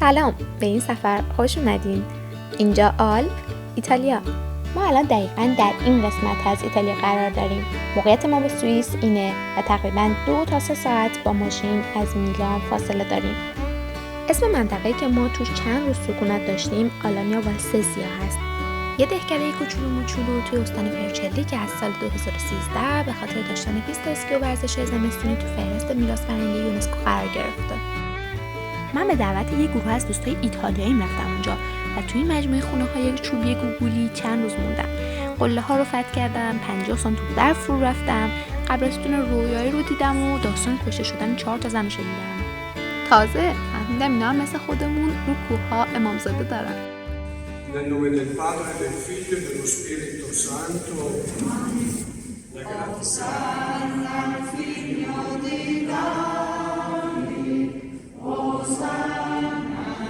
سلام، به این سفر خوش اومدین. اینجا ایتالیا. ما الان دقیقاً در این قسمت از ایتالیا قرار داریم. موقعیت ما به سوئیس اینه و تقریباً 2 تا 3 ساعت با ماشین از میلان فاصله داریم. اسم منطقه‌ای که ما توش چند روز سکونت داشتیم آلانیا والسزیا هست. یه دهکده کوچولو موچولو توی استان ورچلی که از سال 2013 به خاطر داشتن پیست اسکی و ورزش زمستونی تو فهرست میراث فرهنگی یونسکو قرار گرفته. من به دعوت یک گروه از دوستای ایتالیایی رفتم اونجا و توی مجموعه خونه‌های چوبی گوگولی چند روز موندم. قله‌ها رو فتح کردم، 50 سانت تو برف فرو رفتم، قبرستون رویایی رو دیدم و داستان کشته شدن 4 تا زن رو شنیدم. تازه فهمیدم اینا هم مثل خودمون رو کوه‌ها امامزاده دارن. Nel nome del Padre, del Figlio e dello Spirito Santo. Hosanna al Figlio di Davide. Hosanna al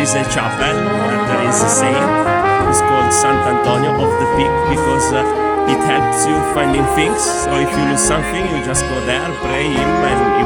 is a chapel where there is a saint. It's called Sant'Antonio of the Peak because it helps you finding things. So if you lose something, you just go there, pray him, and he